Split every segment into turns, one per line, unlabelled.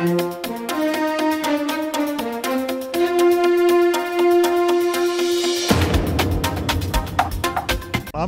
I'm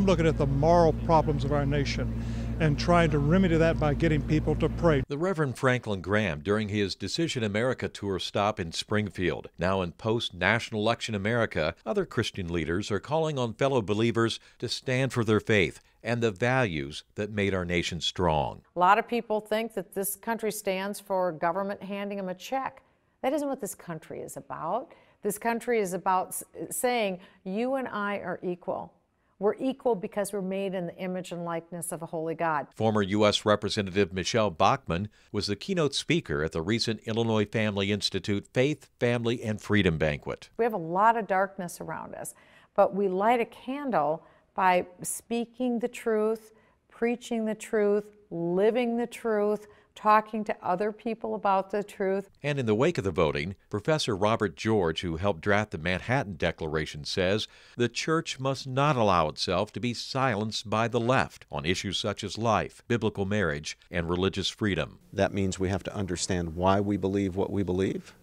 looking at the moral problems of our nation and trying to remedy that by getting people to pray.
The Reverend Franklin Graham during his Decision America tour stop in Springfield. Now in post-national election America, other Christian leaders are calling on fellow believers to stand for their faith and the values that made our nation strong.
A lot of people think that this country stands for government handing them a check. That isn't what this country is about. This country is about saying you and I are equal. We're equal because we're made in the image and likeness of a holy God.
Former U.S. Representative Michelle Bachmann was the keynote speaker at the recent Illinois Family Institute Faith, Family, and Freedom Banquet.
We have a lot of darkness around us, but we light a candle by speaking the truth, preaching the truth, living the truth, talking to other people about the truth.
And in the wake of the voting, Professor Robert George, who helped draft the Manhattan Declaration, says the church must not allow itself to be silenced by the left on issues such as life, biblical marriage, and religious freedom.
That means we have to understand why we believe what we believe.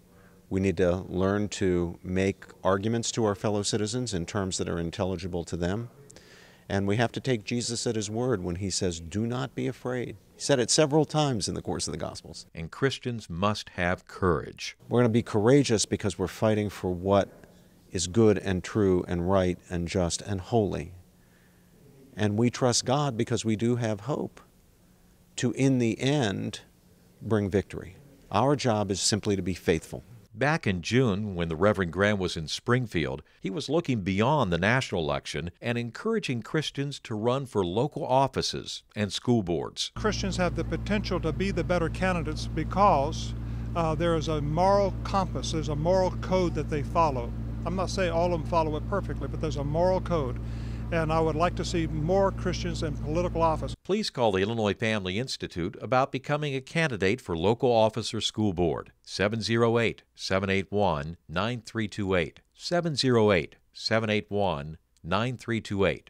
We need to learn to make arguments to our fellow citizens in terms that are intelligible to them. And we have to take Jesus at his word when he says, do not be afraid. He said it several times in the course of the Gospels.
And Christians must have courage.
We're going to be courageous because we're fighting for what is good and true and right and just and holy. And we trust God because we do have hope to, in the end, bring victory. Our job is simply to be faithful.
Back in June, when the Reverend Graham was in Springfield, he was looking beyond the national election and encouraging Christians to run for local offices and school boards.
Christians have the potential to be the better candidates because there is a moral compass, there's a moral code that they follow. I'm not saying all of them follow it perfectly, but there's a moral code. And I would like to see more Christians in political office.
Please call the Illinois Family Institute about becoming a candidate for local office or school board. 708-781-9328. 708-781-9328.